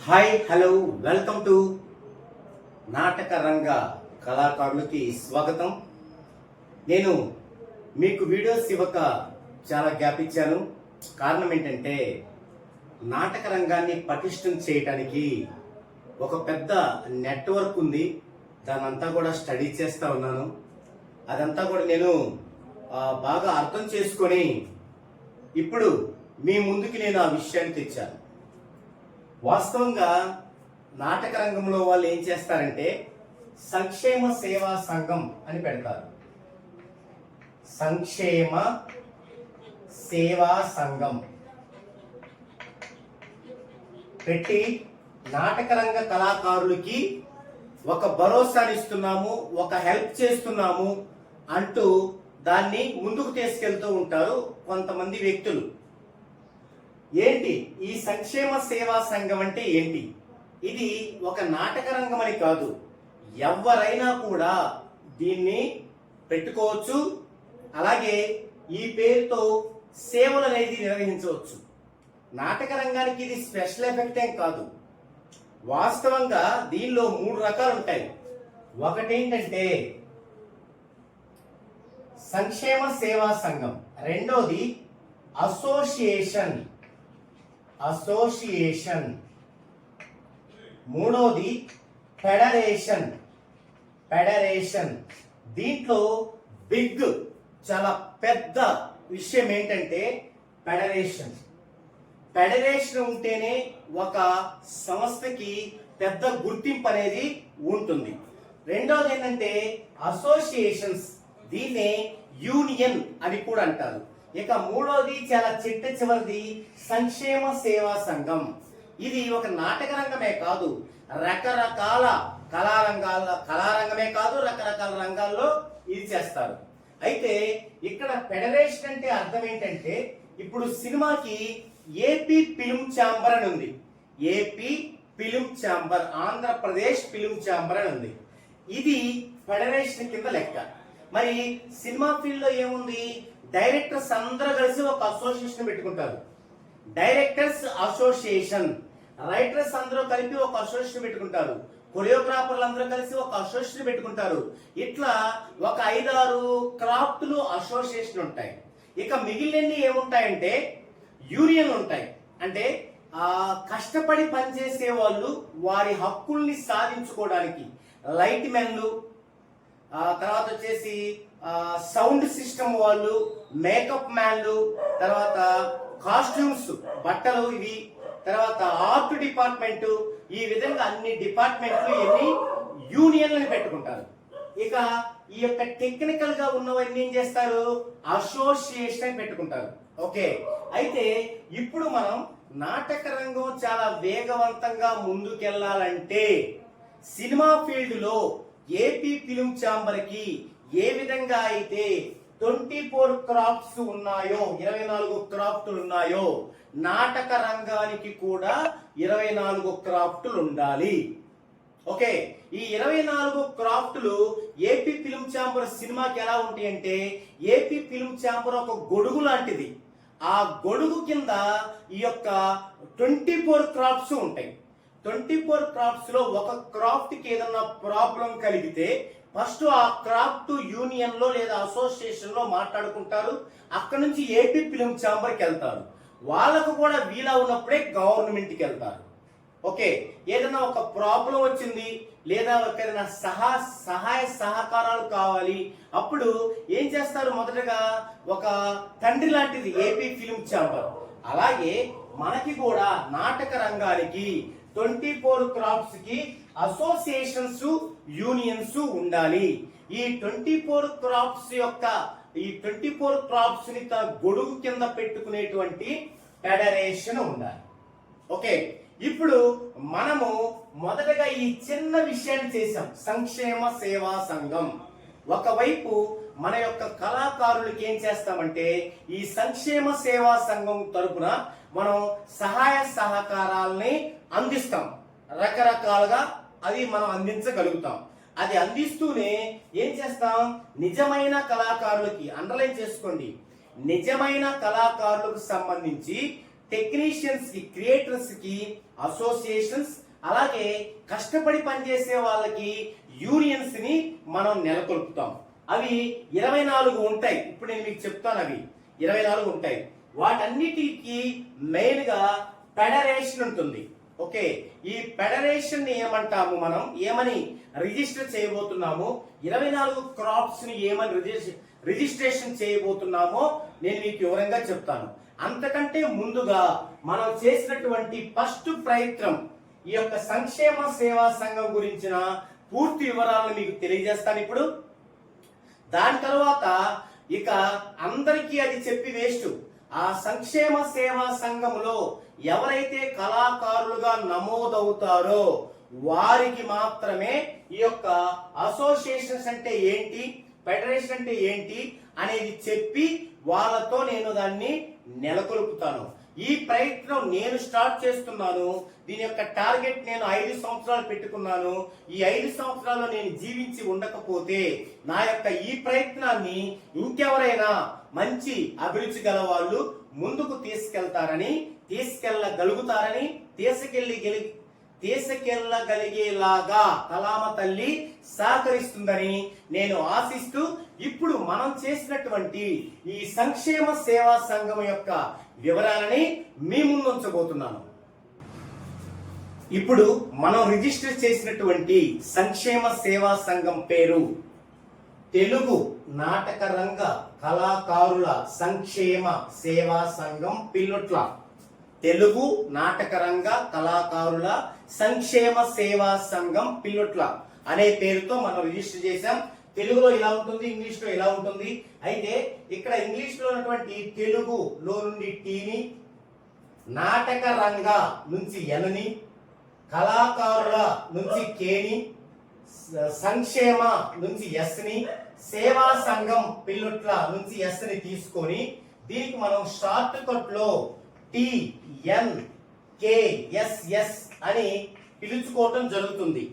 Hi hello welcome to నాటక రంగ కళాకారులకి స్వాగతం. నేను మీకు వీడియోస్ ఇవ్వక చాలా గ్యాప్ ఇచ్చాను. కారణం ఏంటంటే నాటక రంగాన్ని పటిష్టం చేయడానికి ఒక పెద్ద నెట్వర్క్ ఉంది. దానంతా కూడా స్టడీ చేస్తూ ఉన్నాను. అదంతా కూడా నేను బాగా అర్థం చేసుకొని ఇప్పుడు మీ ముందుకి నేను ఆ విషయాన్ని తెచ్చాను. వాస్తవంగా నాటక రంగంలో వాళ్ళు ఏం చేస్తారంటే సంక్షేమ సేవా సంఘం అని పెడతారు. సంక్షేమ సేవా సంఘం పెట్టి నాటక రంగ కళాకారులకి ఒక భరోసానిస్తున్నాము, ఒక హెల్ప్ చేస్తున్నాము అంటూ దాన్ని ముందుకు తీసుకెళ్తూ ఉంటారు కొంతమంది వ్యక్తులు. ఏంటి ఈ సంక్షేమ సేవా సంఘం అంటే ఏంటి? ఇది ఒక నాటక రంగం అని కాదు, ఎవరైనా కూడా దీన్ని పెట్టుకోవచ్చు. అలాగే ఈ పేరుతో సేవలు అనేది నిర్వహించవచ్చు. నాటక రంగానికి ఇది స్పెషల్ ఎఫెక్ట్ ఏం కాదు. వాస్తవంగా దీనిలో 3 రకాలు ఉంటాయి. ఒకటేంటంటే సంక్షేమ సేవా సంఘం, రెండోది అసోసియేషన్, మూడోది ఫెడరేషన్. దీంట్లో బిగ్ చాలా పెద్ద విషయం ఏంటంటే ఫెడరేషన్ ఉంటేనే ఒక సంస్థకి పెద్ద గుర్తింపు అనేది ఉంటుంది. రెండోది ఏంటంటే అసోసియేషన్స్, దీన్నే యూనియన్ అని కూడా అంటారు. ఇక మూడోది చాలా చివరిది సంక్షేమ సేవా సంఘం. ఇది ఒక నాటక రంగమే కాదు, రకరకాల కళారంగమే కాదు, రకరకాల రంగాల్లో ఇది చేస్తారు. అయితే ఇక్కడ ఫెడరేషన్ అంటే అర్థం ఏంటంటే, ఇప్పుడు సినిమాకి ఏపీ ఫిల్మ్ ఛాంబర్ అని ఉంది. AP film chamber, Andhra Pradesh film chamber అని ఉంది. ఇది ఫెడరేషన్ కింద లెక్క. మరి సినిమా ఫీల్డ్ లో ఏముంది? డైరెక్టర్స్ అందరూ కలిసి ఒక అసోసియేషన్ పెట్టుకుంటారు, డైరెక్టర్స్ అసోసియేషన్. రైటర్స్ అందరూ కలిపి ఒక అసోసియేషన్ పెట్టుకుంటారు, కొరియోగ్రాఫర్లు అందరూ కలిసి ఒక అసోసియేషన్ పెట్టుకుంటారు. ఇట్లా ఒక 5-6 క్రాఫ్ట్లు అసోసియేషన్ ఉంటాయి. ఇక మిగిలినన్ని ఏముంటాయంటే యూనియన్ ఉంటాయి. అంటే కష్టపడి పనిచేసే వాళ్ళు వారి హక్కుల్ని సాధించుకోవడానికి లైట్ మెన్లు, తర్వాత వచ్చేసి సౌండ్ సిస్టమ్ వాళ్ళు, మేకప్ మ్యాన్లు, తర్వాత కాస్ట్యూమ్స్ బట్టలు, ఇవి తర్వాత ఆర్ట్ డిపార్ట్మెంట్, ఈ విధంగా అన్ని డిపార్ట్మెంట్లు ఎన్ని యూనియన్లను పెట్టుకుంటారు. ఇక ఈ యొక్క టెక్నికల్ గా ఉన్నవన్నీ ఏం చేస్తారు? అసోసియేషన్ పెట్టుకుంటారు. ఓకే, అయితే ఇప్పుడు మనం నాటక రంగం చాలా వేగవంతంగా ముందుకెళ్లాలంటే సినిమా ఫీల్డ్ లో ఏపీ ఫిల్మ్ ఛాంబర్ కి ఏ విధంగా అయితే 24 క్రాఫ్ట్స్ ఉన్నాయో, 24 క్రాఫ్ట్లు ఉన్నాయో, నాటక రంగానికి కూడా 24 క్రాఫ్ట్లు ఉండాలి. ఓకే, ఈ 24 క్రాఫ్ట్లు ఏపీ ఫిల్మ్ ఛాంబర్ సినిమాకి ఎలా ఉంటాయి అంటే, ఏపీ ఫిల్మ్ ఛాంబర్ ఒక గొడుగు లాంటిది. ఆ గొడుగు కింద ఈ యొక్క 24 క్రాఫ్ట్స్ ఉంటాయి. 24 క్రాఫ్ట్స్ లో ఒక క్రాఫ్ట్ కి ఏదన్నా ప్రాబ్లం కలిగితే ఫస్ట్ ఆ క్రాఫ్ట్ యూనియన్ లో లేదా అసోసియేషన్ లో మాట్లాడుకుంటారు. అక్కడ నుంచి ఏపీ ఫిల్మ్ ఛాంబర్ కి వెళ్తారు. వాళ్ళకు కూడా వీలా ఉన్నప్పుడే గవర్నమెంట్ కి వెళ్తారు. ఓకే, ఏదైనా ఒక ప్రాబ్లం వచ్చింది లేదా ఏదైనా సహాయ సహకారాలు కావాలి, అప్పుడు ఏం చేస్తారు? మొదటగా ఒక తండ్రి లాంటిది ఏపీ ఫిల్మ్ ఛాంబర్. అలాగే మనకి కూడా నాటక రంగానికి 24 క్రాఫ్ట్స్ కి అసోసియేషన్స్, యూనియన్స్ ఉండాలి. ఈ 24 క్రాఫ్ట్స్ యొక్క ఈ 24 క్రాఫ్ట్స్ ని గొడుగు కింద పెట్టుకునేటువంటి ఫెడరేషన్ ఉండాలి. ఓకే, ఇప్పుడు మనము మొదటగా ఈ చిన్న విషయాన్ని చేసాం, సంక్షేమ సేవా సంఘం. ఒకవైపు మన యొక్క కళాకారులకి ఏం చేస్తామంటే ఈ సంక్షేమ సేవా సంఘం తరపున మనం సహాయ సహకారాలని అందిస్తాం. రకరకాలుగా అది మనం అందించగలుగుతాం. అది అందిస్తూనే ఏం చేస్తాం? నిజమైన కళాకారులకి, అండర్లైన్ చేసుకోండి, నిజమైన కళాకారులకు సంబంధించి టెక్నీషియన్స్ కి, క్రియేటర్స్ కి అసోసియేషన్స్, అలాగే కష్టపడి పనిచేసే వాళ్ళకి యూనియన్స్ ని మనం నెలకొల్పుతాం. అవి 24 ఉంటాయి. ఇప్పుడు నేను మీకు చెప్తాను, అవి 24 ఉంటాయి. వాటన్నిటికి మెయిన్ గా ఫెడరేషన్ ఉంటుంది. ఓకే, ఈ ఫెడరేషన్ ని ఏమంటాము, మనం ఏమని రిజిస్టర్ చేయబోతున్నాము, 24 క్రాప్స్ ని ఏమని రిజిస్ట్రేషన్ చేయబోతున్నామో నేను మీకు వివరంగా చెప్తాను. అంతకంటే ముందుగా మనం చేసినటువంటి ఫస్ట్ ప్రయత్నం, ఈ యొక్క సంక్షేమ సేవా సంఘం గురించిన పూర్తి వివరాలను మీకు తెలియజేస్తాను ఇప్పుడు. దాని తర్వాత ఇక అందరికీ అది చెప్పి వేస్ట్. ఆ సంక్షేమ సేవా సంఘములో ఎవరైతే కళాకారులుగా నమోదవుతారో వారికి మాత్రమే ఈ యొక్క అసోసియేషన్స్ అంటే ఏంటి, ఫెడరేషన్ అంటే ఏంటి అనేది చెప్పి వాళ్ళతో నేను దాన్ని నెలకొల్పుతాను. ఈ ప్రయత్నం నేను స్టార్ట్ చేస్తున్నాను. దీని యొక్క టార్గెట్ నేను 5 సంవత్సరాలు పెట్టుకున్నాను. ఈ 5 సంవత్సరాల్లో నేను జీవించి ఉండకపోతే నా యొక్క ఈ ప్రయత్నాన్ని ఇంకెవరైనా మంచి అభిరుచి గల వాళ్ళు ముందుకు తీసుకెళ్ళగలుగుతారని, తీసుకెళ్ళగలిగేలాగా కలామ తల్లి సహకరిస్తుందని నేను ఆశిస్తూ ఇప్పుడు మనం చేసినటువంటి ఈ సంక్షేమ సేవా సంఘం యొక్క వివరాలని మీ ముందు ఉంచబోతున్నాను. ఇప్పుడు మనం రిజిస్టర్ చేసినటువంటి సంక్షేమ సేవా సంఘం పేరు తెలుగు నాటక రంగ కళాకారుల సంక్షేమ సేవా సంఘం పిల్లుట్ల. తెలుగు నాటక రంగ కళాకారుల సంక్షేమ సేవా సంఘం పిల్లుట్ల అనే పేరుతో మనం రిజిస్టర్ చేశాం. తెలుగులో ఇలా ఉంటుంది, ఇంగ్లీష్ లో ఇలా ఉంటుంది. అయితే ఇక్కడ ఇంగ్లీష్ లో ఉన్నటువంటి తెలుగులో నుండి టీని, నాటక రంగ నుంచి ఎన్ని, కళాకారుల నుంచి కేని, సంక్షేమ నుంచి ఎస్ని, సేవా సంఘం పిల్లుట్ల నుంచి ఎస్ని తీసుకొని దీనికి మనం షార్ట్ కట్ లో TNKSS అని పిలుచుకోవటం జరుగుతుంది.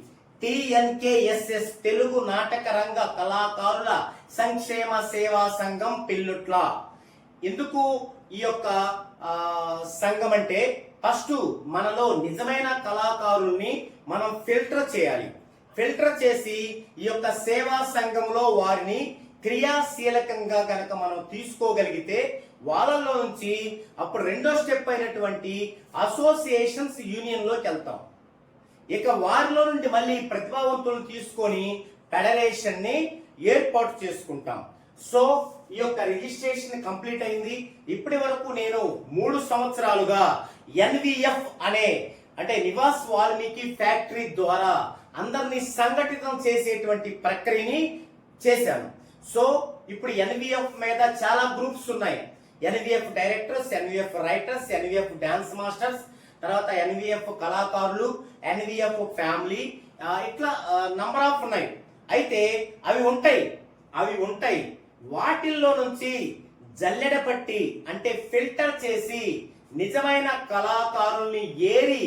TNKSS తెలుగు నాటక రంగ కళాకారుల సంక్షేమ సేవా సంఘం పిల్లుట్ల. ఎందుకు ఈ యొక్క సంఘం అంటే, ఫస్ట్ మనలో నిజమైన కళాకారుల్ని మనం ఫిల్టర్ చేయాలి. ఫిల్టర్ చేసి ఈ యొక్క సేవా సంఘంలో వారిని క్రియాశీలకంగా కనుక మనం తీసుకోగలిగితే వాళ్ళలో నుంచి అప్పుడు రెండో స్టెప్ అయినటువంటి అసోసియేషన్స్ యూనియన్ లోకి వెళ్తాం. ఇక వారిలో నుండి మళ్ళీ ప్రతిభావంతులను తీసుకొని ఫెడరేషన్ ని ఏర్పాటు చేసుకుంటాం. సో ఈ యొక్క రిజిస్ట్రేషన్ కంప్లీట్ అయింది. ఇప్పటి వరకు నేను 3 సంవత్సరాలుగా NVF అంటే నివాస్ వాల్మీకి ఫ్యాక్టరీ ద్వారా అందరినీ సంఘటితం చేసేటువంటి ప్రక్రియని చేశాను. సో ఇప్పుడు NVF మీద చాలా గ్రూప్స్ ఉన్నాయి. NVF directors, NVF writers, NVF dance masters, తర్వాత NVF కళాకారులు, NVF ఫ్యామిలీ, ఇట్లా నంబర్ ఆఫ్ ఉన్నాయి. అయితే అవి ఉంటాయి. వాటిల్లో నుంచి జల్లెడ పట్టి అంటే ఫిల్టర్ చేసి నిజమైన కళాకారుల్ని ఏరి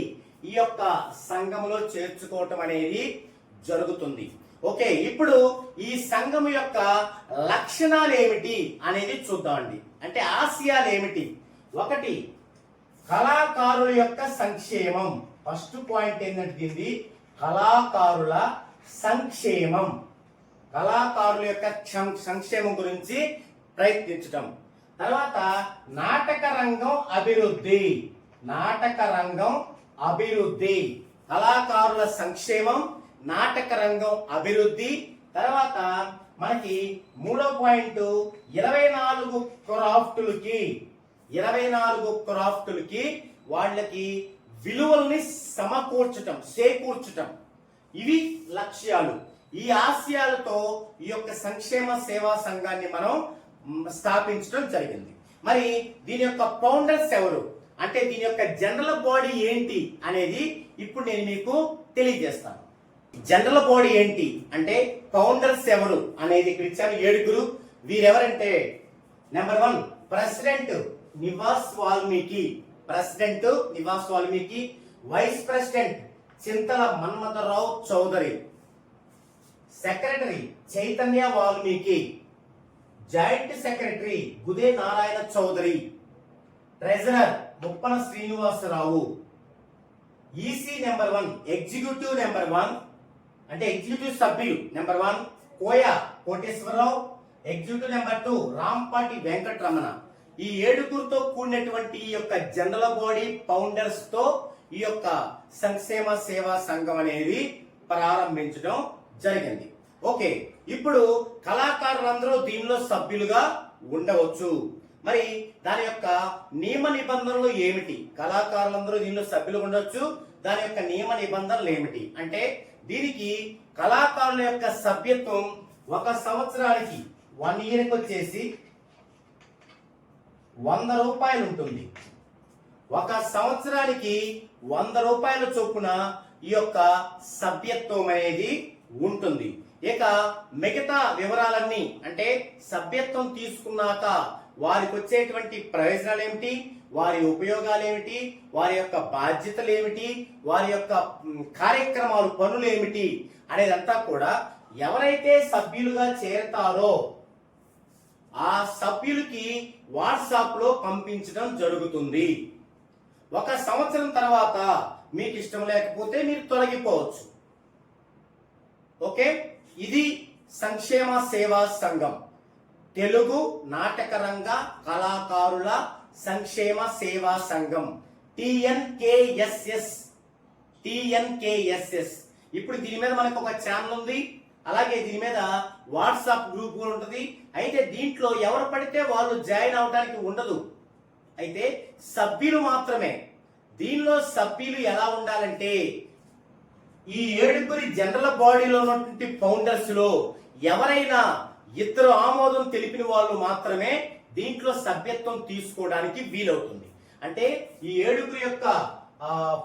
ఈ యొక్క సంఘంలో చేర్చుకోవటం అనేది జరుగుతుంది. ఓకే, ఇప్పుడు ఈ సంఘం యొక్క లక్షణాలు ఏమిటి అనేది చూద్దామండి. అంటే ఆశయాలు ఏమిటి? 1, కళాకారుల యొక్క సంక్షేమం. ఫస్ట్ పాయింట్ ఏంటంటే దీన్ని కళాకారుల సంక్షేమం, కళాకారుల యొక్క సంక్షేమం గురించి ప్రయత్నించటం. తర్వాత నాటక రంగం అభివృద్ధి, కళాకారుల సంక్షేమం, నాటక రంగం అభివృద్ధి. తర్వాత మనకి 3వ పాయింట్ 24 క్రాఫ్టులకి వాళ్ళకి విలువల్ని చేకూర్చటం. ఇవి లక్ష్యాలు. ఈ ఆశయాలతో ఈ యొక్క సంక్షేమ సేవా సంఘాన్ని మనం స్థాపించడం జరిగింది. మరి దీని యొక్క ఫౌండర్స్ ఎవరు, అంటే దీని యొక్క జనరల్ బాడీ ఏంటి అనేది ఇప్పుడు నేను మీకు తెలియజేస్తాను. జనరల్ బాడీ ఏంటి అంటే ఫౌండర్స్ ఎవరు అనేది ఇక్కడ ఇచ్చాను. 7. వీరెవరంటే number 1 president Nivas Valmiki, vice president Chintala Manmatharao Chowdary, secretary Chaitanya Valmiki, joint secretary Gude Narayana Chowdary, treasurer Muppana Srinivasarao, EC number 1 executive number 1 అంటే ఎగ్జిక్యూటివ్ సభ్యులు number 1 Koya Koteswararao, executive number 2 Rampati Venkataramana. ఈ ఏడుగురితో కూడినటువంటి ఈ యొక్క జనరల్ బాడీ ఫౌండర్స్ తో ఈ యొక్క సంక్షేమ సేవా సంఘం అనేది ప్రారంభించడం జరిగింది. ఓకే, ఇప్పుడు కళాకారులందరూ దీనిలో సభ్యులుగా ఉండవచ్చు. మరి దాని యొక్క నియమ నిబంధనలు ఏమిటి? కళాకారులందరూ దీనిలో సభ్యులు ఉండొచ్చు, దాని యొక్క నియమ నిబంధనలు ఏమిటి అంటే, దీనికి కళాకారుల యొక్క సభ్యత్వం 1 సంవత్సరానికి 1 ఇయర్కి వచ్చేసి 100 రూపాయలు ఉంటుంది. 1 సంవత్సరానికి 100 రూపాయల చొప్పున ఈ యొక్క సభ్యత్వం అనేది ఉంటుంది. ఇక మిగతా వివరాలన్నీ అంటే సభ్యత్వం తీసుకున్నాక వారికి వచ్చేటువంటి ప్రయోజనాలు ఏమిటి, వారి ఉపయోగాలు ఏమిటి, వారి యొక్క బాధ్యతలు ఏమిటి, వారి యొక్క కార్యక్రమాలు పనులు ఏమిటి అనేదంతా కూడా ఎవరైతే సభ్యులుగా చేరతారో ఆ సభ్యులకి వాట్సాప్ లో పంపించడం జరుగుతుంది. 1 సంవత్సరం తర్వాత మీకు ఇష్టం లేకపోతే మీరు తొలగిపోవచ్చు. ఓకే, ఇది సంక్షేమ సేవా సంఘం, తెలుగు నాటక రంగ కళాకారుల సంక్షేమ సేవా సంఘం TNKSS. ఇప్పుడు దీని మీద మనకు ఒక ఛానల్ ఉంది, అలాగే దీని మీద వాట్సాప్ గ్రూప్ కూడా ఉంటుంది. అయితే దీంట్లో ఎవరు పడితే వాళ్ళు జాయిన్ అవడానికి ఉండదు, అయితే సభ్యులు మాత్రమే. దీనిలో సభ్యులు ఎలా ఉండాలంటే, ఈ 7 జనరల్ బాడీలో ఉన్నటువంటి ఫౌండర్స్ లో ఎవరైనా 2 ఆమోదం తెలిపిన వాళ్ళు మాత్రమే దీంట్లో సభ్యత్వం తీసుకోవడానికి వీలవుతుంది. అంటే ఈ 7 యొక్క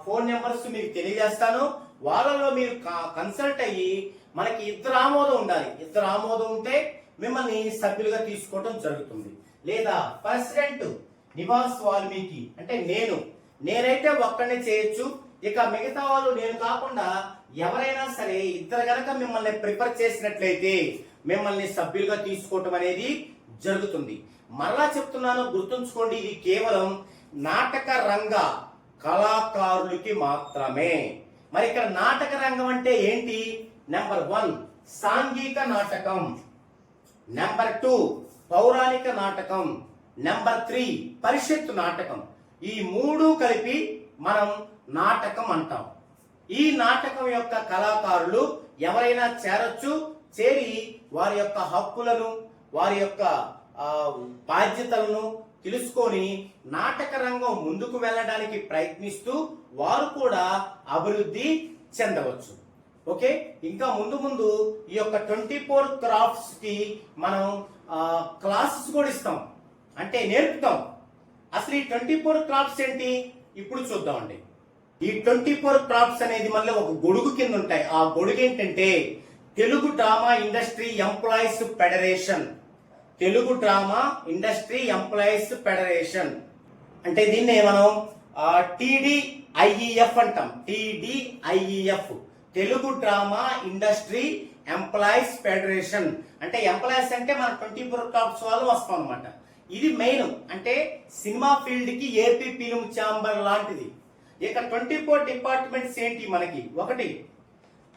ఫోన్ నెంబర్స్ మీకు తెలియజేస్తాను. వాళ్ళలో మీరు కన్సల్ట్ అయ్యి మనకి 2 ఆమోదం ఉండాలి. 2 ఆమోదం ఉంటే మిమ్మల్ని సభ్యులుగా తీసుకోవడం జరుగుతుంది. లేదా ప్రెసిడెంట్ నివాస్ వాల్మీకి అంటే నేనైతే ఒక్కడినే చేయొచ్చు. ఇక మిగతా వాళ్ళు నేను కాకుండా ఎవరైనా సరే 2 గనక మిమ్మల్ని ప్రిఫర్ చేసినట్లయితే మిమ్మల్ని సభ్యులుగా తీసుకోవటం అనేది జరుగుతుంది. మరలా చెప్తున్నాను, గుర్తుంచుకోండి, ఇది కేవలం నాటక రంగ కళాకారులకి మాత్రమే. మరి ఇక్కడ నాటక రంగం అంటే ఏంటి? నెంబర్ 1 సాంఘిక నాటకం, నెంబర్ 2 పౌరాణిక నాటకం, నెంబర్ 3 పరిషత్ నాటకం. ఈ 3 కలిపి మనం నాటకం అంటాం. ఈ నాటకం యొక్క కళాకారులు ఎవరైనా చేరొచ్చు. చేరి వారి యొక్క హక్కులను, వారి యొక్క బాధ్యతలను తెలుసుకొని నాటక రంగం ముందుకు వెళ్ళడానికి ప్రయత్నిస్తూ వారు కూడా అభివృద్ధి చెందవచ్చు. ఓకే, ఇంకా ముందు ఈ యొక్క 24 క్రాఫ్ట్స్ కి మనం క్లాసెస్ కూడా ఇస్తాం, అంటే నేర్పుతాం. అసలు ఈ 24 క్రాఫ్ట్స్ ఏంటి ఇప్పుడు చూద్దామండి. ఈ 24 క్రాఫ్ట్స్ అనేది మళ్ళీ ఒక గొడుగు కింద ఉంటాయి. ఆ గొడుగు ఏంటంటే Telugu drama industry employees federation. Telugu drama industry employees federation అంటే దీన్ని మనం TDIEF అంటాం. TDIEF Telugu drama industry employees federation. అంటే ఎంప్లాయీస్ అంటే మన 24 క్రాఫ్ట్స్ వాళ్ళు వస్తాం అనమాట. ఇది మెయిన్, అంటే సినిమా ఫీల్డ్ కి ఏపీ ఫిల్మ్ ఛాంబర్ లాంటిది. ఇక 24 డిపార్ట్మెంట్స్ ఏంటి మనకి? 1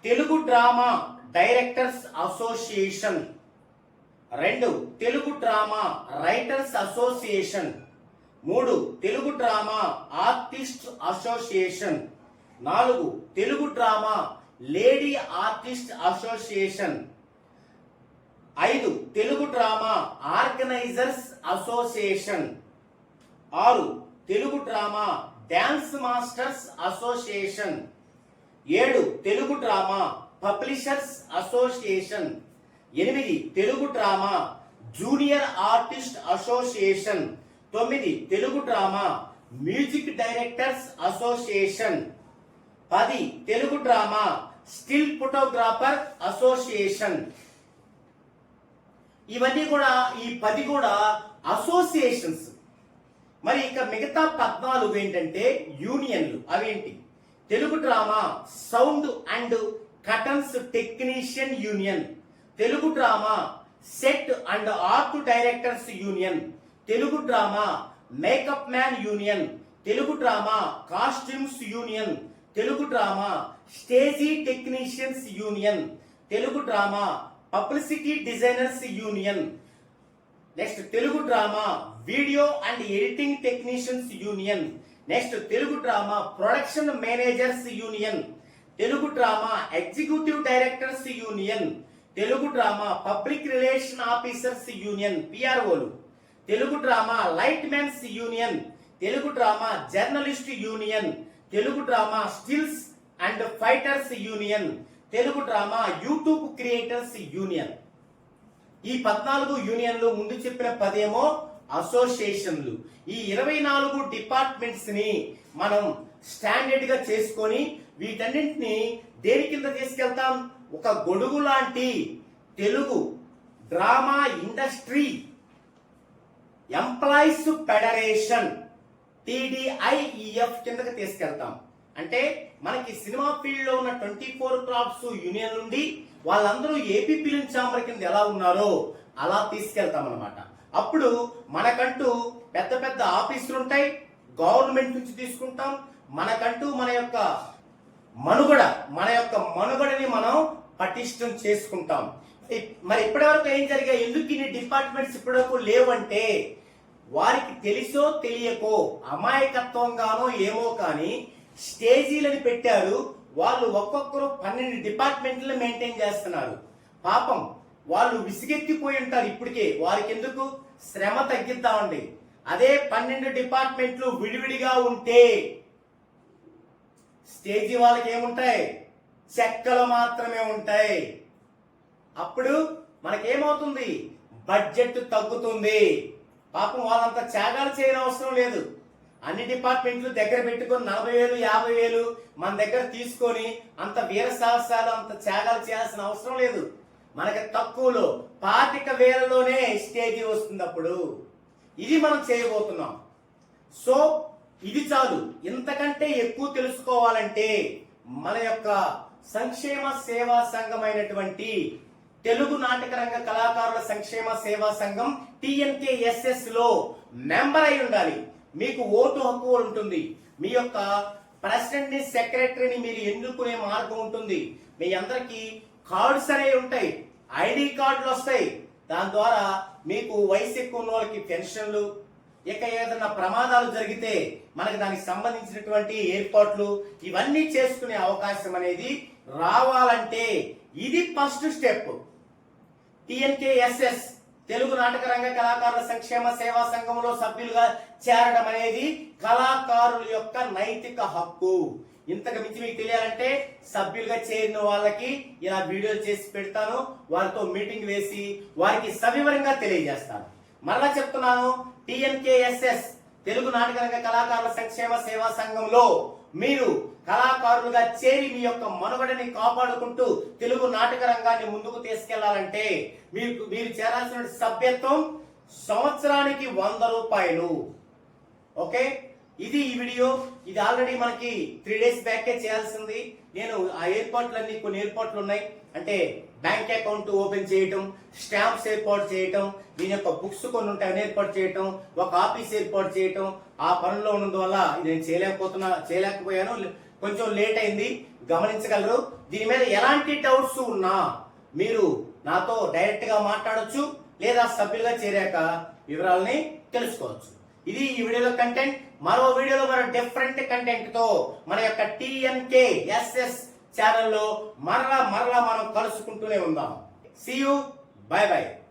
Telugu drama directors association, 2 Telugu drama writers association, 3 Telugu drama artist association, 4 Telugu drama lady artist association, 5 Telugu drama organisers association, 6 Telugu drama dance masters association, 7 Telugu drama publishers association, 8 Telugu drama junior artist association, 9 Telugu drama music directors association, 10 Telugu drama still photographer association. ఇవన్నీ కూడా ఈ 10 కూడా associations. మరి ఇక మిగతా 14 ఏంటంటే యూనియన్లు. అవేంటి? Telugu drama sound and curtains technician union, Telugu drama set and art directors union, Telugu drama makeup man union, Telugu drama costumes union, Telugu drama stage technicians union, Telugu drama publicity designers union, next Telugu drama video and editing technicians union, next Telugu drama production managers union, Telugu drama executive directors union, Telugu drama public relation officers union పిఆర్ఓలు, Telugu drama light mens union, Telugu drama journalist union, Telugu drama stills and fighters union, Telugu drama YouTube creators union. ఈ 14 యూనియన్లు, ముందు చెప్పిన 10 ఏమో అసోసియేషన్లు. ఈ 24 departments ని మనం standard గా చేసుకొని వీటన్నింటిని దేని కింద తీసుకెళ్తాం? ఒక గొడుగు లాంటి Telugu drama industry employees federation TDIEF కిందకి తీసుకెళ్తాం. అంటే మనకి సినిమా ఫీల్డ్ లో ఉన్న 24 క్రాఫ్ట్స్ యూనియన్ నుండి వాళ్ళందరూ ఏపీ ఫిలిం ఛాంబర్ కింద ఎలా ఉన్నారో అలా తీసుకెళ్తాం అన్నమాట. అప్పుడు మనకంటూ పెద్ద పెద్ద ఆఫీసులు ఉంటాయి, గవర్నమెంట్ నుంచి తీసుకుంటాం. మనకంటూ మన యొక్క మనుగడని మనం పటిష్టం చేసుకుంటాం. మరి ఇప్పటివరకు ఏం జరిగాయి? ఎందుకు ఇన్ని డిపార్ట్మెంట్స్ ఇప్పటివరకు లేవంటే వారికి తెలిసో తెలియకో అమాయకత్వంగానో ఏమో కానీ స్టేజీలను పెట్టారు. వాళ్ళు ఒక్కొక్కరు 12 డిపార్ట్మెంట్లు మెయింటైన్ చేస్తున్నారు. పాపం వాళ్ళు విసిగెత్తిపోయి ఉంటారు. ఇప్పటికే వారికి ఎందుకు శ్రమ తగ్గిద్దామండి. అదే 12 డిపార్ట్మెంట్లు విడివిడిగా ఉంటే స్టేజీ వాళ్ళకి ఏముంటాయి? చెక్కలు మాత్రమే ఉంటాయి. అప్పుడు మనకేమవుతుంది? బడ్జెట్ తగ్గుతుంది. పాపం వాళ్ళంతా త్యాగాలు చేయని అవసరం లేదు. అన్ని డిపార్ట్మెంట్లు దగ్గర పెట్టుకొని 40,000 50,000 మన దగ్గర తీసుకొని అంత వీర సాహసాలు అంత త్యాగాలు చేయాల్సిన అవసరం లేదు. మనకి తక్కువలో 25,000లోనే స్టేజీ వస్తుంది. అప్పుడు ఇది మనం చేయబోతున్నాం. సో ఇది చాలు. ఇంతకంటే ఎక్కువ తెలుసుకోవాలంటే మన యొక్క సంక్షేమ సేవా సంఘమైనటువంటి తెలుగు నాటక రంగ కళాకారుల సంక్షేమ సేవా సంఘం TNKSS లో మెంబర్ అయి ఉండాలి. మీకు ఓటు హక్కు ఉంటుంది. మీ యొక్క ప్రెసిడెంట్ ని సెక్రటరీని మీరు ఎన్నుకునే మార్గం ఉంటుంది. మీ అందరికి కార్డ్స్ అనేవి ఉంటాయి, ఐడి కార్డులు వస్తాయి. దాని ద్వారా మీకు వయసు ఎక్కువ ఉన్న వాళ్ళకి పెన్షన్లు, ఇక ఏదైనా ప్రమాదాలు జరిగితే మనకి దానికి సంబంధించినటువంటి ఏర్పాట్లు ఇవన్నీ చేసుకునే అవకాశం అనేది రావాలంటే ఇది ఫస్ట్ స్టెప్. TNKSS తెలుగు నాటక రంగ కళాకారుల సంక్షేమ సేవా సంఘంలో సభ్యులుగా చేరడం అనేది కళాకారుల యొక్క నైతిక హక్కు. ఇంతకు మించి మీకు తెలియాలంటే సభ్యులుగా చేరిన వాళ్ళకి ఇలా వీడియోలు చేసి పెడతాను. వారితో మీటింగ్ వేసి వారికి సవివరంగా తెలియజేస్తాను. మరలా చెప్తున్నాను, TNKSS తెలుగు నాటక రంగ కళాకారుల సంక్షేమ సేవా సంఘంలో మీరు కళాకారులుగా చేరి మీ యొక్క మనుగడని కాపాడుకుంటూ తెలుగు నాటక రంగాన్ని ముందుకు తీసుకెళ్లాలంటే మీరు చేరాల్సిన సభ్యత్వం సంవత్సరానికి 100 రూపాయలు. ఓకే, ఇది ఈ వీడియో. ఇది ఆల్రెడీ మనకి 3 days బ్యాకే చేయాల్సింది. నేను ఆ ఏర్పాట్లన్నీ కొన్ని ఏర్పాట్లు ఉన్నాయి. అంటే బ్యాంక్ అకౌంట్ ఓపెన్ చేయటం, స్టాంప్స్ ఏర్పాటు చేయటం, దీని యొక్క బుక్స్ కొన్ని ఉంటాయని ఏర్పాటు చేయటం, ఒక ఆఫీస్ ఏర్పాటు చేయటం. ఆ పనుల్లో ఉన్నందువల్ల నేను చేయలేకపోయాను. కొంచెం లేట్ అయింది, గమనించగలరు. దీని మీద ఎలాంటి డౌట్స్ ఉన్నా మీరు నాతో డైరెక్ట్ గా మాట్లాడొచ్చు, లేదా సభ్యులుగా చేరాక వివరాలని తెలుసుకోవచ్చు. ఇది ఈ వీడియోలో కంటెంట్. మరో వీడియోలో మరో డిఫరెంట్ కంటెంట్ తో మన యొక్క TNKSS ఛానల్లో మరలా మనం కలుసుకుంటూనే ఉందాం. See you, bye bye.